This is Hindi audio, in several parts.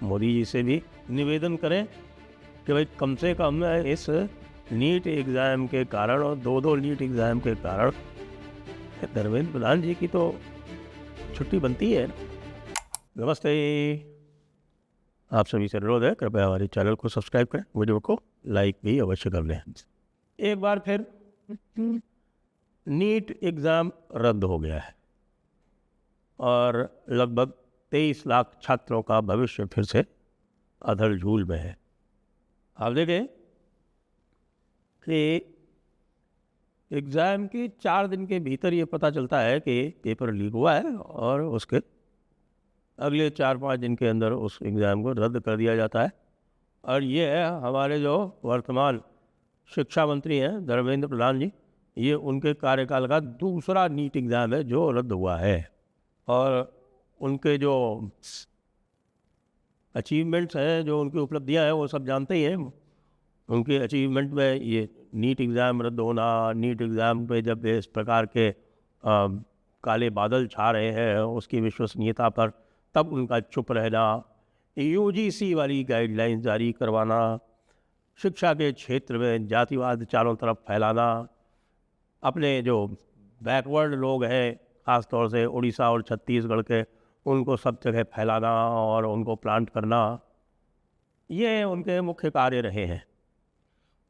मोदी जी से भी निवेदन करें कि भाई कम से कम इस नीट एग्ज़ाम के कारण और 2-2 नीट एग्ज़ाम के कारण धर्मेंद्र प्रधान जी की तो छुट्टी बनती है। नमस्ते, आप सभी से अनुरोध है कृपया हमारे चैनल को सब्सक्राइब करें, वीडियो को लाइक भी अवश्य कर लें। एक बार फिर नीट एग्ज़ाम रद्द हो गया है और लगभग 23 लाख छात्रों का भविष्य फिर से अधर झूल में है। आप देखें कि एग्ज़ाम के 4 दिन के भीतर ये पता चलता है कि पेपर लीक हुआ है और उसके अगले 4-5 दिन के अंदर उस एग्ज़ाम को रद्द कर दिया जाता है। और ये है हमारे जो वर्तमान शिक्षा मंत्री हैं धर्मेंद्र प्रधान जी, ये उनके कार्यकाल का दूसरा नीट एग्ज़ाम है जो रद्द हुआ है। और उनके जो अचीवमेंट्स हैं, जो उनकी उपलब्धियां हैं, वो सब जानते ही हैं। उनके अचीवमेंट में ये नीट एग्ज़ाम रद्द होना, नीट एग्ज़ाम पे जब इस प्रकार के काले बादल छा रहे हैं उसकी विश्वसनीयता पर तब उनका चुप रहना, यूजीसी वाली गाइडलाइंस जारी करवाना, शिक्षा के क्षेत्र में जातिवाद चारों तरफ फैलाना, अपने जो बैकवर्ड लोग हैं ख़ास तौर से उड़ीसा और छत्तीसगढ़ के, उनको सब जगह फैलाना और उनको प्लांट करना, ये उनके मुख्य कार्य रहे हैं।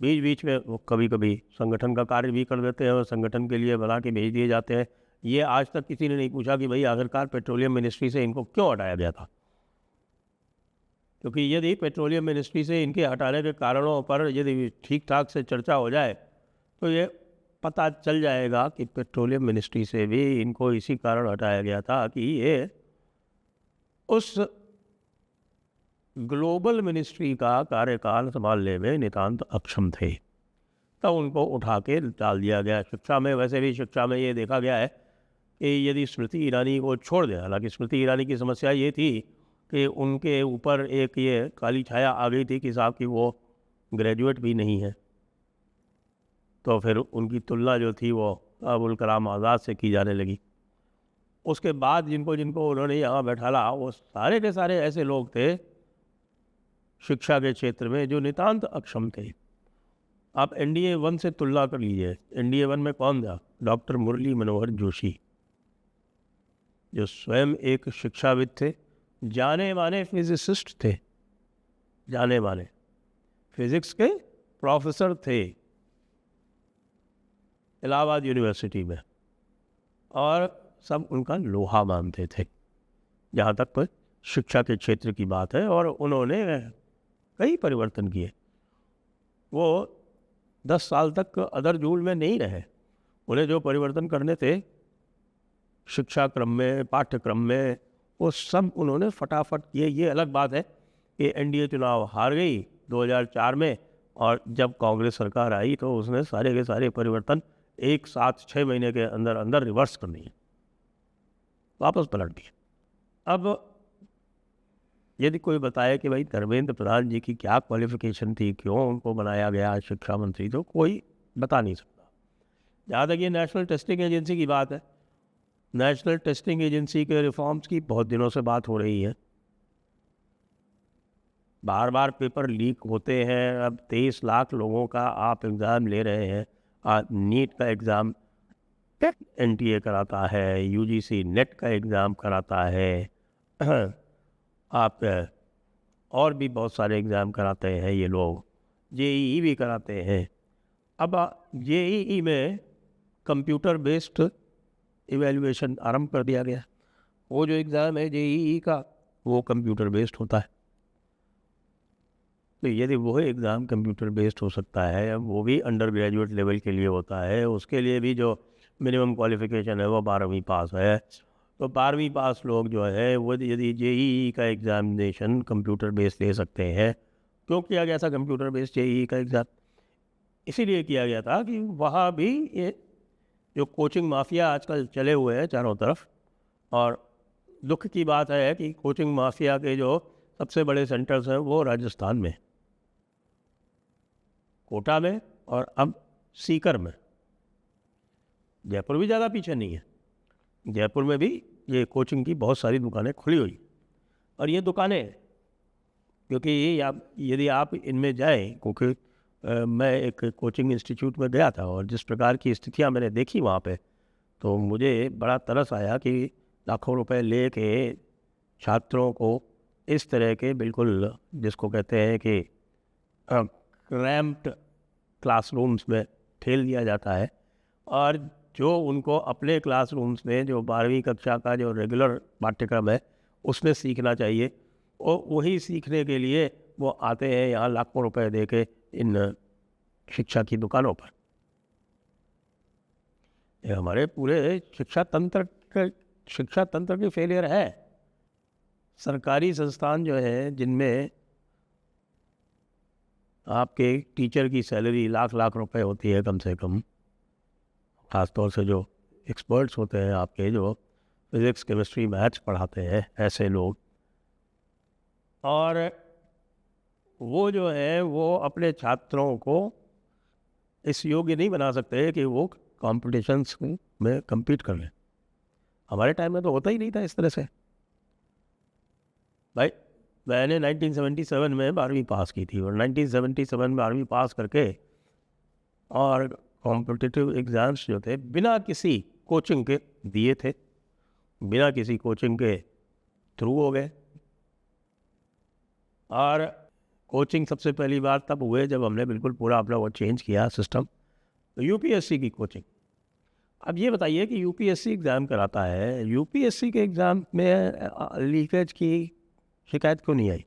बीच बीच में वो कभी कभी संगठन का कार्य भी कर देते हैं और संगठन के लिए बना के भेज दिए जाते हैं। ये आज तक किसी ने नहीं पूछा कि भाई आखिरकार पेट्रोलियम मिनिस्ट्री से इनको क्यों हटाया गया था, क्योंकि यदि पेट्रोलियम मिनिस्ट्री से इनके हटाने के कारणों पर यदि ठीक ठाक से चर्चा हो जाए तो ये पता चल जाएगा कि पेट्रोलियम मिनिस्ट्री से भी इनको इसी कारण हटाया गया था कि ये उस ग्लोबल मिनिस्ट्री का कार्यकाल संभालने में नितांत अक्षम थे, तब उनको उठा के डाल दिया गया। शिक्षा में, वैसे भी शिक्षा में ये देखा गया है कि यदि स्मृति ईरानी को छोड़ दें, हालांकि स्मृति ईरानी की समस्या ये थी कि उनके ऊपर एक ये काली छाया आ गई थी कि साहब कि वो ग्रेजुएट भी नहीं है, तो फिर उनकी तुलना जो थी वो अबुल कलाम आज़ाद से की जाने लगी। उसके बाद जिनको जिनको उन्होंने यहाँ बैठाला वो सारे के सारे ऐसे लोग थे शिक्षा के क्षेत्र में जो नितांत अक्षम थे। आप NDA 1 से तुलना कर लीजिए। NDA 1 में कौन था? डॉक्टर मुरली मनोहर जोशी, जो स्वयं एक शिक्षाविद थे, जाने माने फिजिसिस्ट थे, जाने माने फिजिक्स के प्रोफेसर थे इलाहाबाद यूनिवर्सिटी में, और सब उनका लोहा मानते थे जहाँ तक शिक्षा के क्षेत्र की बात है। और उन्होंने कई परिवर्तन किए। वो 10 साल तक अदर झूल में नहीं रहे। उन्हें जो परिवर्तन करने थे शिक्षा क्रम में, पाठ्यक्रम में, वो सब उन्होंने फटाफट किए। ये अलग बात है कि NDA चुनाव हार गई 2004 में, और जब कांग्रेस सरकार आई तो उसने सारे के सारे परिवर्तन एक साथ 6 महीने के अंदर अंदर रिवर्स कर दिए, वापस पलट दिए। अब यदि कोई बताए कि भाई धर्मेंद्र प्रधान जी की क्या क्वालिफिकेशन थी, क्यों उनको बनाया गया शिक्षा मंत्री, तो कोई बता नहीं सकता। जहाँ तक ये नेशनल टेस्टिंग एजेंसी की बात है, नेशनल टेस्टिंग एजेंसी के रिफॉर्म्स की बहुत दिनों से बात हो रही है। बार बार पेपर लीक होते हैं। अब 23 लाख लोगों का आप एग्ज़ाम ले रहे हैं। नीट का एग्ज़ाम NTA कराता है, UGC नेट का एग्ज़ाम कराता है, आप और भी बहुत सारे एग्ज़ाम कराते हैं ये लोग, JEE भी कराते हैं। अब JEE में कंप्यूटर बेस्ड इवैल्यूएशन आरंभ कर दिया गया। वो जो एग्ज़ाम है JEE का, वो कंप्यूटर बेस्ड होता है। तो यदि वो एग्ज़ाम कंप्यूटर बेस्ड हो सकता है, वो भी अंडर ग्रेजुएट लेवल के लिए होता है, उसके लिए भी जो मिनिमम क्वालिफ़िकेशन है वो 12वीं पास है, तो 12वीं पास लोग जो है वो यदि JEE का एग्ज़ामिनेशन कंप्यूटर बेस्ड ले सकते हैं। क्यों किया गया था कंप्यूटर बेस्ड JEE का एग्ज़ाम? इसीलिए किया गया था कि वहाँ भी ये जो कोचिंग माफिया आजकल चले हुए हैं चारों तरफ, और दुख की बात है कि कोचिंग माफिया के जो सबसे बड़े सेंटर्स हैं वो राजस्थान में, कोटा में, और अब सीकर में। जयपुर भी ज़्यादा पीछे नहीं है। जयपुर में भी ये कोचिंग की बहुत सारी दुकानें खुली हुई, और ये दुकानें क्योंकि आप यदि आप इनमें जाएं, क्योंकि मैं एक कोचिंग इंस्टीट्यूट में गया था और जिस प्रकार की स्थितियां मैंने देखी वहाँ पे, तो मुझे बड़ा तरस आया कि लाखों रुपए लेके छात्रों को इस तरह के बिल्कुल जिसको कहते हैं कि क्रैम्प्ड क्लासरूम्स में ठेल दिया जाता है, और जो उनको अपने क्लासरूम्स में जो 12वीं कक्षा का जो रेगुलर पाठ्यक्रम है उसमें सीखना चाहिए, और वही सीखने के लिए वो आते हैं यहाँ लाखों रुपए दे के इन शिक्षा की दुकानों पर। ये हमारे पूरे शिक्षा तंत्र की फेलियर है। सरकारी संस्थान जो है जिनमें आपके टीचर की सैलरी लाख लाख रुपए होती है कम से कम, ख़ासतौर से जो एक्सपर्ट्स होते हैं आपके, जो फिज़िक्स केमिस्ट्री मैथ्स पढ़ाते हैं, ऐसे लोग, और वो जो है वो अपने छात्रों को इस योग्य नहीं बना सकते कि वो कॉम्पिटिशन्स में compete कर लें। हमारे टाइम में तो होता ही नहीं था इस तरह से। भाई मैंने 1977 में 12वीं पास की थी, और 1977 में 12वीं पास करके और कॉम्पिटिटिव एग्ज़ाम्स जो थे बिना किसी कोचिंग के दिए थे, बिना किसी कोचिंग के थ्रू हो गए। और कोचिंग सबसे पहली बार तब हुए जब हमने बिल्कुल पूरा अपना वो चेंज किया सिस्टम, तो यूपीएससी की कोचिंग। अब ये बताइए कि यूपीएससी एग्ज़ाम कराता है, यूपीएससी के एग्ज़ाम में लीकेज की शिकायत क्यों नहीं आई?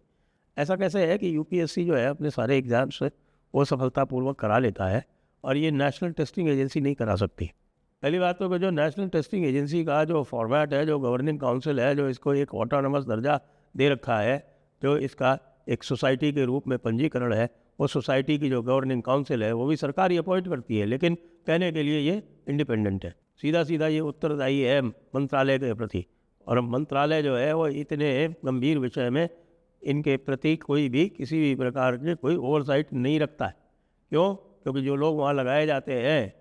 ऐसा कैसे है कि यूपीएससी जो है अपने सारे एग्ज़ाम्स वो सफलतापूर्वक करा लेता है और ये नेशनल टेस्टिंग एजेंसी नहीं करा सकती? पहली बात तो जो नेशनल टेस्टिंग एजेंसी का जो फॉर्मेट है, जो गवर्निंग काउंसिल है, जो इसको एक ऑटोनमस दर्जा दे रखा है, जो इसका एक सोसाइटी के रूप में पंजीकरण है, वो सोसाइटी की जो गवर्निंग काउंसिल है वो भी सरकार ही अपॉइंट करती है, लेकिन कहने के लिए ये इंडिपेंडेंट है। सीधा सीधा ये उत्तरदायी है मंत्रालय के प्रति, और मंत्रालय जो है वो इतने गंभीर विषय में इनके प्रति कोई भी किसी भी प्रकार की कोई ओवरसाइट नहीं रखता है। क्यों? क्योंकि जो लोग वहाँ लगाए जाते हैं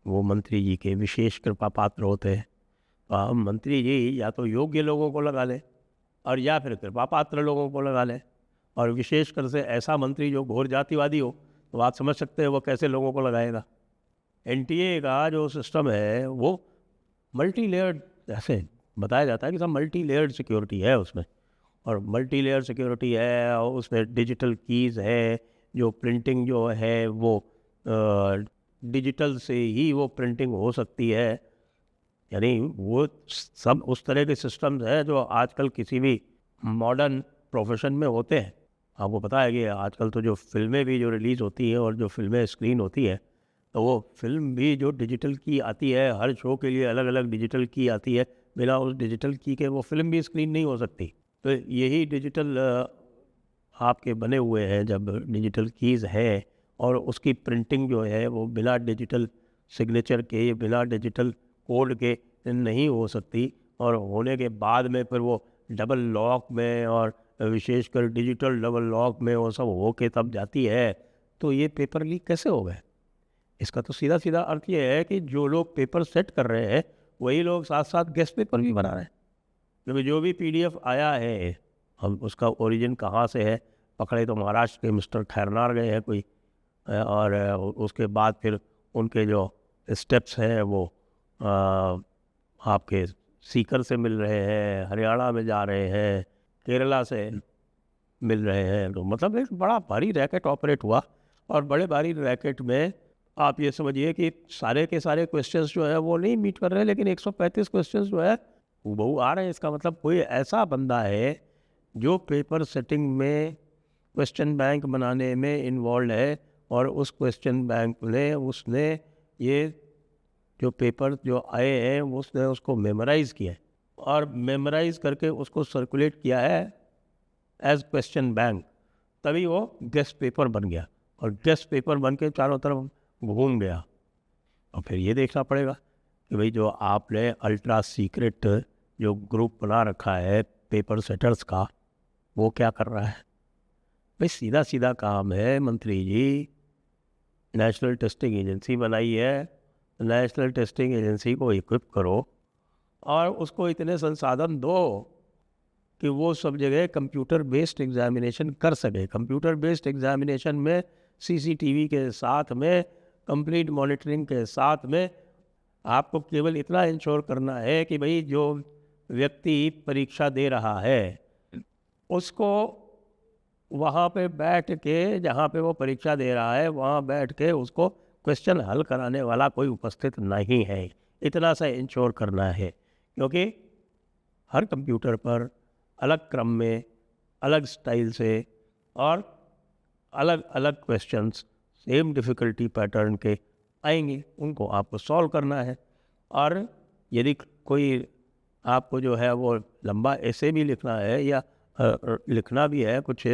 वो मंत्री जी के विशेष कृपा पात्र होते हैं। तो हम मंत्री जी या तो योग्य लोगों को लगा लें और या फिर कृपा पात्र लोगों को लगा लें, और विशेषकर से ऐसा मंत्री जो घोर जातिवादी हो, तो आप समझ सकते हैं वो कैसे लोगों को लगाएगा। एनटीए का जो सिस्टम है वो मल्टी लेयर्ड, ऐसे बताया जाता है कि सब मल्टी लेयर्ड सिक्योरिटी है उसमें, और मल्टी लेयर सिक्योरिटी है, और उसमें डिजिटल कीज़ है, जो प्रिंटिंग जो है वो डिजिटल से ही वो प्रिंटिंग हो सकती है। यानी वो सब उस तरह के सिस्टम्स हैं जो आजकल किसी भी मॉडर्न प्रोफेशन में होते हैं। आपको पता है कि आजकल तो जो फिल्में भी जो रिलीज़ होती हैं और जो फिल्में स्क्रीन होती है, तो वो फिल्म भी जो डिजिटल की आती है, हर शो के लिए अलग अलग डिजिटल की आती है, बिना उस डिजिटल की के वो फिल्म भी स्क्रीन नहीं हो सकती। तो यही डिजिटल आपके बने हुए हैं, जब डिजिटल कीज़ है और उसकी प्रिंटिंग जो है वो बिना डिजिटल सिग्नेचर के, बिना डिजिटल कोड के नहीं हो सकती, और होने के बाद में फिर वो डबल लॉक में और विशेषकर डिजिटल डबल लॉक में वो सब हो के तब जाती है, तो ये पेपर लीक कैसे हो गए? इसका तो सीधा सीधा अर्थ ये है कि जो लोग पेपर सेट कर रहे हैं वही लोग साथ साथ गेस्ट पेपर भी बना रहे हैं। क्योंकि जो भी पीडीएफ आया है, हम उसका ओरिजिन कहाँ से है, पकड़े तो महाराष्ट्र के मिस्टर खैरनार गए हैं कोई, और उसके बाद फिर उनके जो स्टेप्स हैं वो आपके सीकर से मिल रहे हैं, हरियाणा में जा रहे हैं, केरला से मिल रहे हैं। तो मतलब एक बड़ा भारी रैकेट ऑपरेट हुआ, और बड़े भारी रैकेट में आप ये समझिए कि सारे के सारे क्वेश्चंस जो है वो नहीं मीट कर रहे हैं, लेकिन 135 क्वेश्चंस जो है हूबहू आ रहे हैं। इसका मतलब कोई ऐसा बंदा है जो पेपर सेटिंग में, क्वेश्चन बैंक बनाने में इन्वॉल्व है, और उस क्वेश्चन बैंक ने उसने ये जो पेपर जो आए हैं उसने उसको मेमोराइज़ किया है, और मेमोराइज़ करके उसको सर्कुलेट किया है एज क्वेश्चन बैंक, तभी वो गेस्ट पेपर बन गया, और गेस्ट पेपर बन के चारों तरफ घूम गया। और फिर ये देखना पड़ेगा कि भाई जो आपने अल्ट्रा सीक्रेट जो ग्रुप बना रखा है पेपर सेटर्स का, वो क्या कर रहा है। भाई सीधा सीधा काम है, मंत्री जी नेशनल टेस्टिंग एजेंसी बनाई है, नेशनल टेस्टिंग एजेंसी को इक्विप करो और उसको इतने संसाधन दो कि वो सब जगह कंप्यूटर बेस्ड एग्जामिनेशन कर सके। कंप्यूटर बेस्ड एग्जामिनेशन में सीसीटीवी के साथ में, कंप्लीट मॉनिटरिंग के साथ में आपको केवल इतना इंश्योर करना है कि भाई जो व्यक्ति परीक्षा दे रहा है उसको वहाँ पे बैठ के, जहाँ पे वो परीक्षा दे रहा है वहाँ बैठ के उसको क्वेश्चन हल कराने वाला कोई उपस्थित नहीं है, इतना सा इंश्योर करना है। क्योंकि हर कंप्यूटर पर अलग क्रम में, अलग स्टाइल से और अलग अलग क्वेश्चंस सेम डिफ़िकल्टी पैटर्न के आएंगे, उनको आपको सॉल्व करना है। और यदि कोई आपको जो है वो लंबा ऐसे भी लिखना है या लिखना भी है, कुछ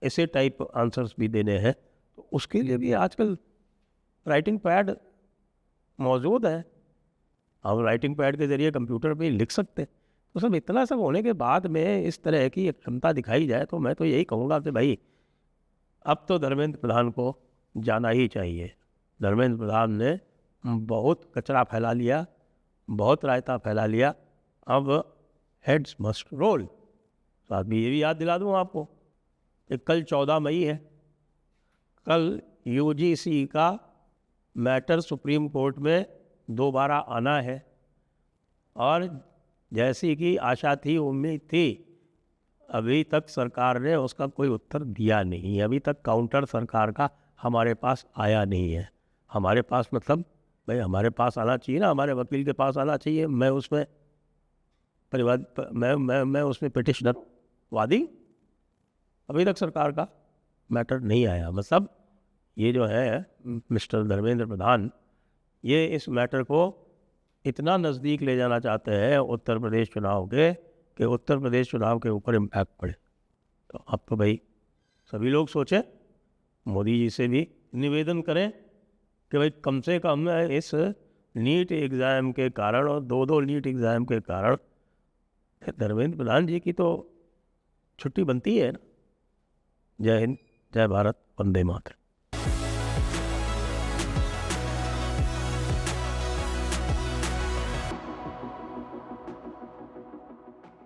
ऐसे टाइप आंसर्स भी देने हैं, तो उसके लिए भी आजकल राइटिंग पैड मौजूद है। हम राइटिंग पैड के ज़रिए कंप्यूटर पे लिख सकते हैं। तो सब इतना सब होने के बाद में इस तरह की एक क्षमता दिखाई जाए तो मैं तो यही कहूँगा कि भाई अब तो धर्मेंद्र प्रधान को जाना ही चाहिए। धर्मेंद्र प्रधान ने बहुत कचरा फैला लिया, बहुत रायता फैला लिया, अब हेड्स मस्ट रोल। साथ में ये भी याद दिला दूँ आपको कि कल 14 मई है, कल यूजीसी का मैटर सुप्रीम कोर्ट में दोबारा आना है। और जैसी कि आशा थी, उम्मीद थी, अभी तक सरकार ने उसका कोई उत्तर दिया नहीं है। अभी तक काउंटर सरकार का हमारे पास आया नहीं है। हमारे पास मतलब भाई हमारे पास आना चाहिए ना, हमारे वकील के पास आना चाहिए। मैं उसमें परिवाद मैं उसमें पिटिशनर वादी, अभी तक सरकार का मैटर नहीं आया। मतलब ये जो है मिस्टर धर्मेंद्र प्रधान, ये इस मैटर को इतना नज़दीक ले जाना चाहते हैं उत्तर प्रदेश चुनाव के कि उत्तर प्रदेश चुनाव के ऊपर इम्पैक्ट पड़े। तो अब तो भाई सभी लोग सोचें, मोदी जी से भी निवेदन करें कि भाई कम से कम इस नीट एग्ज़ाम के कारण और दो नीट एग्ज़ाम के कारण धर्मेंद्र प्रधान जी की तो छुट्टी बनती है ना। जय हिंद, जय भारत, वंदे मातरम।